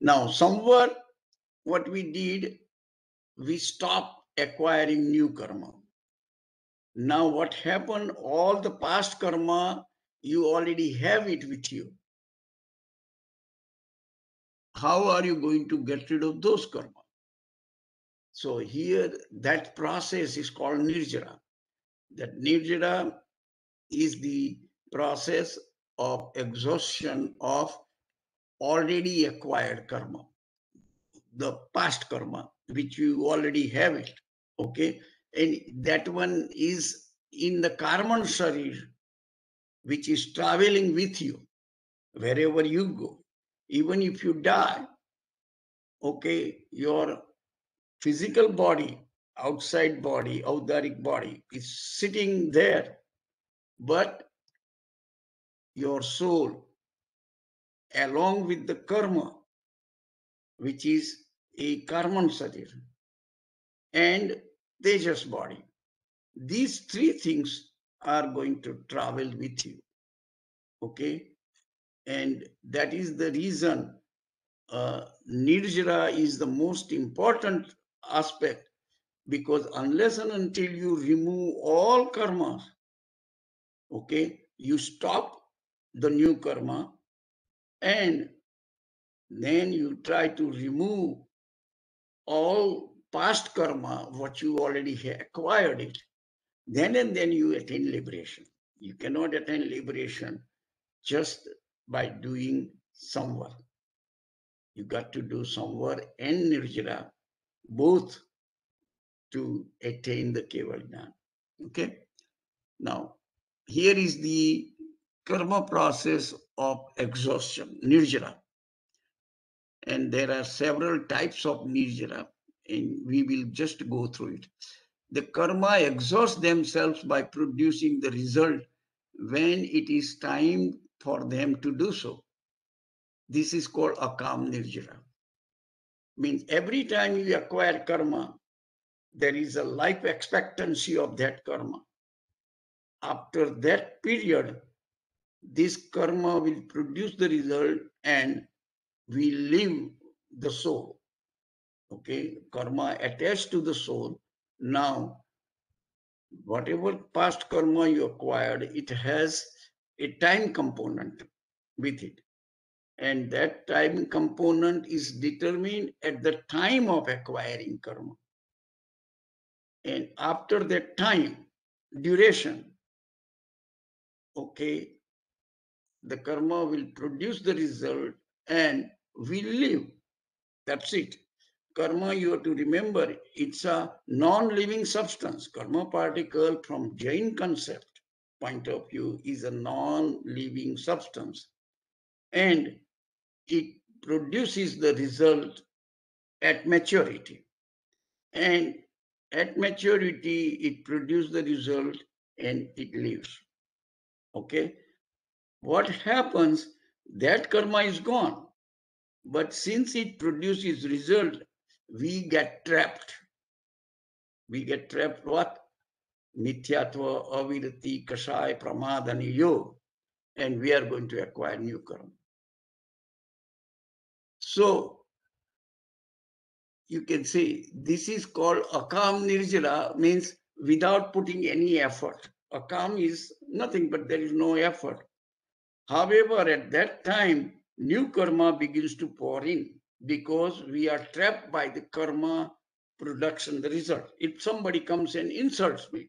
Now, somewhere what we did, we stopped acquiring new karma. Now, what happened? All the past karma, you already have it with you. How are you going to get rid of those karma? So here, that process is called nirjara. That nirjara is the process of exhaustion of already acquired karma, the past karma, which you already have it. Okay. And that one is in the karman sharir, which is traveling with you wherever you go. Even if you die, okay, your physical body, outside body, audaric body is sitting there, but your soul, along with the karma, which is a karman sharir, and tejas body, these three things are going to travel with you. Okay. And that is the reason nirjara is the most important aspect, because unless and until you remove all karmas, okay, you stop the new karma, and then you try to remove all past karma, what you already acquired it, then and then you attain liberation. You cannot attain liberation just by doing some work. You got to do some work and nirjara, both, to attain the Keval Jnana. Okay. Now, here is the karma process of exhaustion, nirjara. And there are several types of nirjara, and we will just go through it. The karma exhausts themselves by producing the result when it is time for them to do so. This is called akam nirjara. Means every time you acquire karma, there is a life expectancy of that karma. After that period, this karma will produce the result and we leave the soul. Okay, karma attached to the soul. Now, whatever past karma you acquired, it has a time component with it. And that time component is determined at the time of acquiring karma. And after that time, duration, okay, the karma will produce the result and we live. That's it. Karma, you have to remember, it's a non-living substance. Karma particle, from Jain concept point of view, is a non-living substance. And it produces the result at maturity. And at maturity, it produces the result and it lives. Okay? What happens, that karma is gone. But since it produces result, we get trapped. We get trapped what? Mithyatva, avirati, kashay, pramadani, yog. And we are going to acquire new karma. So, you can say this is called akam nirjara, means without putting any effort. Akam is nothing, but there is no effort. However, at that time, new karma begins to pour in because we are trapped by the karma production, the result. If somebody comes and insults me,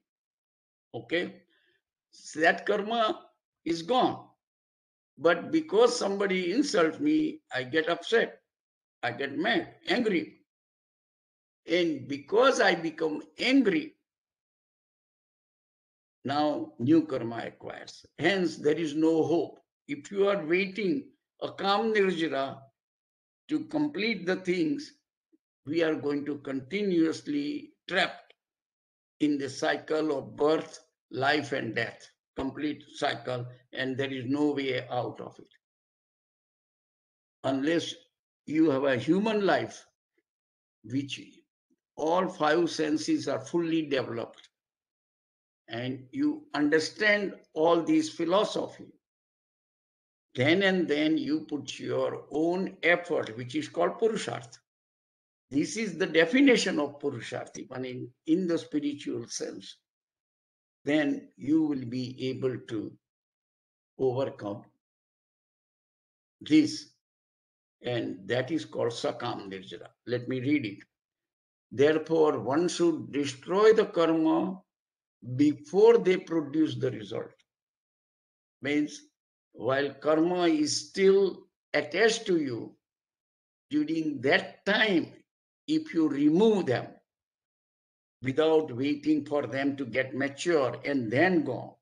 okay, so that karma is gone. But because somebody insults me, I get upset, I get mad, angry. And because I become angry, now new karma acquires. Hence, there is no hope. If you are waiting akam nirjara to complete the things, we are going to continuously trapped in the cycle of birth, life, and death, complete cycle, and there is no way out of it. Unless you have a human life, which all five senses are fully developed, and you understand all these philosophy, then and then you put your own effort, which is called Purushartha. This is the definition of Purushartha, I mean, in the spiritual sense. Then you will be able to overcome this, and that is called Sakam Nirjara. Let me read it. Therefore, one should destroy the karma before they produce the result. Means, while karma is still attached to you, during that time, if you remove them without waiting for them to get mature and then go,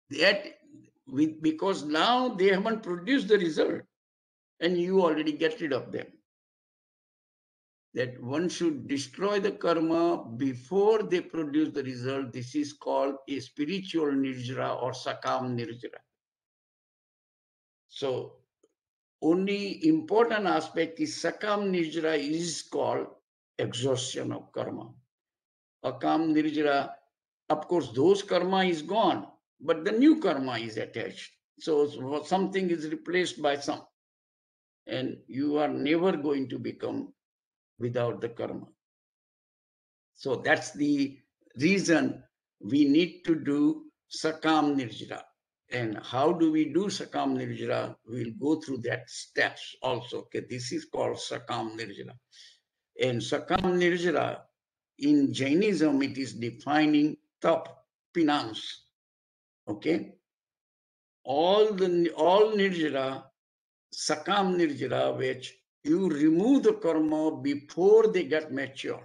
that because now they haven't produced the result and you already get rid of them. That one should destroy the karma before they produce the result. This is called a spiritual nirjara or sakam nirjara. So only important aspect is sakam nirjara is called exhaustion of karma. Akam nirjara, of course, those karma is gone, but the new karma is attached. So something is replaced by some, and you are never going to become without the karma. So that's the reason we need to do Sakam Nirjara. And how do we do Sakam Nirjara? We'll go through that steps also. Okay, this is called Sakam Nirjara. And Sakam Nirjara, in Jainism, it is defining tap, penance. Okay? All Nirjara, Sakam Nirjara, which you remove the karma before they get mature.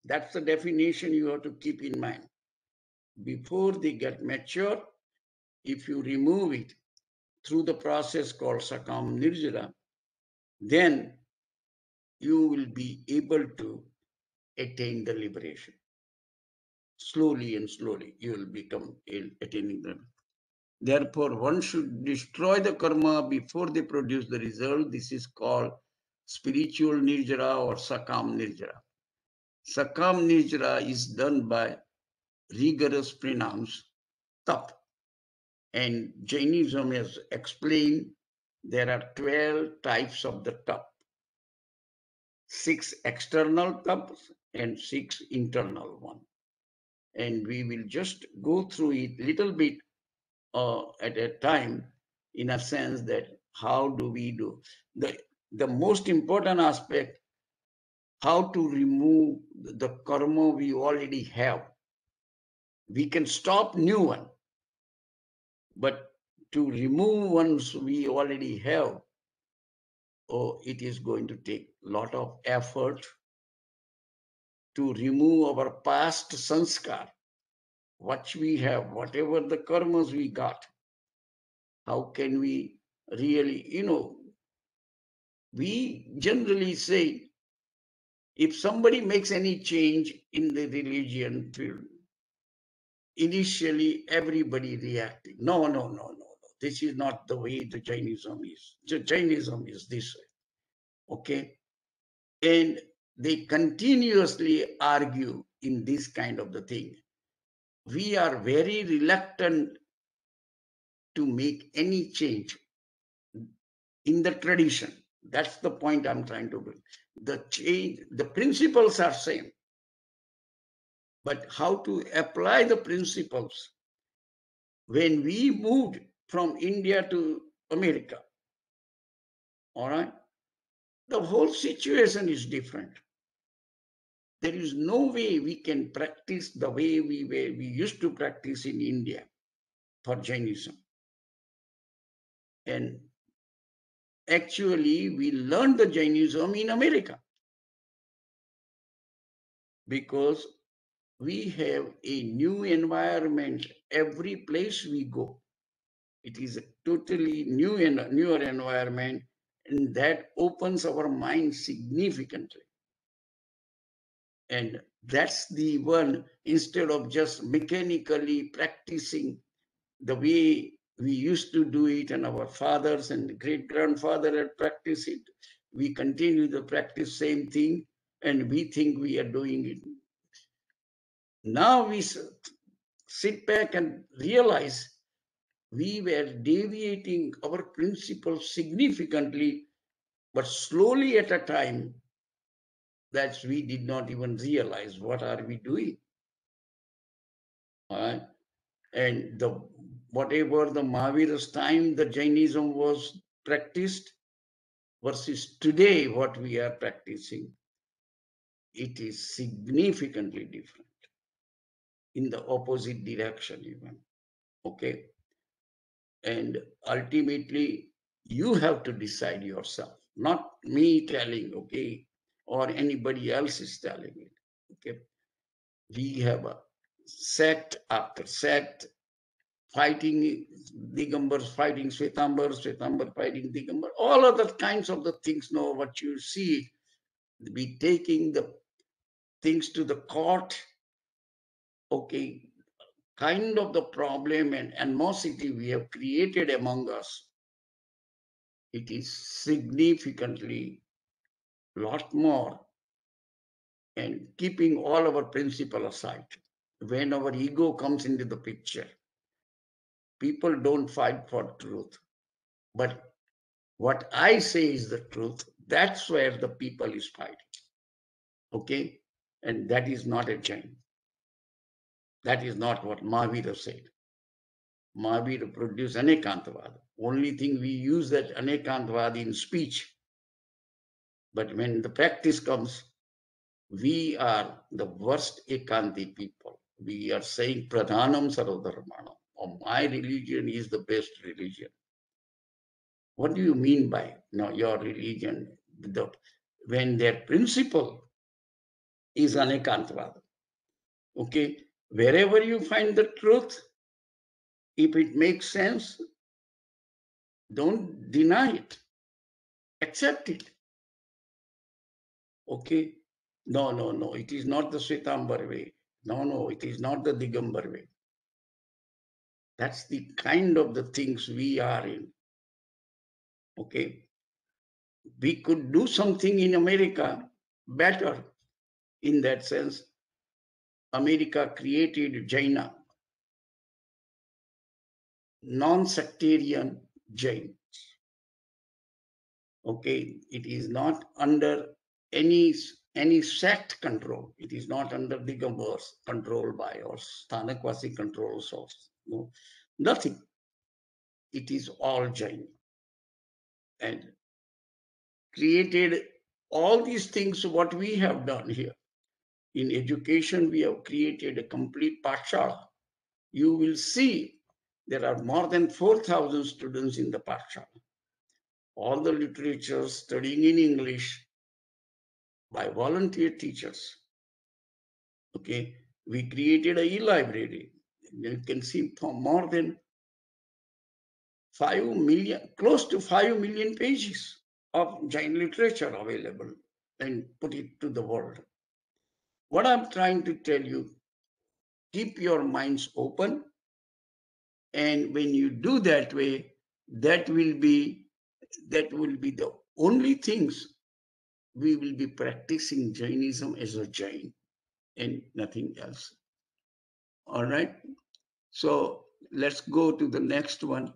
That's the definition you have to keep in mind. Before they get mature, if you remove it through the process called Sakam Nirjara, then you will be able to attain the liberation. Slowly and slowly, you will become attaining them. Therefore, one should destroy the karma before they produce the result. This is called spiritual Nirjara or Sakam Nirjara. Sakam Nirjara is done by rigorous pronouns, tap. And Jainism has explained there are 12 types of the tap. 6 external taps and 6 internal one. And we will just go through it little bit at a time, in a sense that how do we do. The most important aspect, how to remove the karma we already have. We can stop new one, but to remove ones we already have, it is going to take a lot of effort to remove our past sanskar, what we have, whatever the karmas we got. How can we really, we generally say, if somebody makes any change in the religion field, initially everybody reacting. No. This is not the way the Jainism is. Jainism is this way. Okay? And they continuously argue in this kind of the thing. We are very reluctant to make any change in the tradition. That's the point I'm trying to bring. The change, the principles are same, but how to apply the principles. When we moved from India to America, all right, the whole situation is different. There is no way we can practice the way we used to practice in India for Jainism. And actually, we learned the Jainism in America because we have a new environment every place we go. It is a totally newer environment, and that opens our mind significantly. And that's the one, instead of just mechanically practicing the way we used to do it and our fathers and great-grandfather had practiced it, we continue to practice same thing and we think we are doing it. Now we sit back and realize we were deviating our principles significantly, but slowly at a time that we did not even realize what are we doing. All right? And whatever the Mahavira's time the Jainism was practiced versus today what we are practicing, it is significantly different in the opposite direction even. Okay. And ultimately, you have to decide yourself, not me telling, okay, or anybody else is telling it. Okay. We have a sect after sect fighting Digambars, fighting Svetambar, Svetambar fighting Digambar, all other kinds of the things. Now, what you see, we taking the things to the court, okay, kind of the problem and animosity we have created among us, it is significantly lot more, and keeping all our principle aside. When our ego comes into the picture, people don't fight for truth. But what I say is the truth. That's where the people is fighting. Okay? And that is not a Jain. That is not what Mahavira said. Mahavira produced Anekantavada. Only thing we use that Anekantavada in speech. But when the practice comes, we are the worst Ekanti people. We are saying Pradhanam Sarvadharmanam. Or my religion is the best religion. What do you mean by your religion? When their principle is Anekantavada. Okay, wherever you find the truth, if it makes sense, don't deny it. Accept it. Okay. No. It is not the Svetambar way. No, it is not the Digambar way. That's the kind of the things we are in. Okay. We could do something in America better in that sense. America created Jaina, non-sectarian Jain. Okay. It is not under any sect control. It is not under Digambars control by or Sthanakvasi control source. No, nothing. It is all Jain. And created all these things what we have done here. In education, we have created a complete Pathshala. You will see there are more than 4,000 students in the Pathshala. All the literature studying in English by volunteer teachers. Okay, we created a e-library. You can see more than 5 million, close to 5 million pages of Jain literature available and put it to the world. What I'm trying to tell you, keep your minds open. And when you do that way, that will be the only things we will be practicing Jainism as a Jain and nothing else. All right. So let's go to the next one.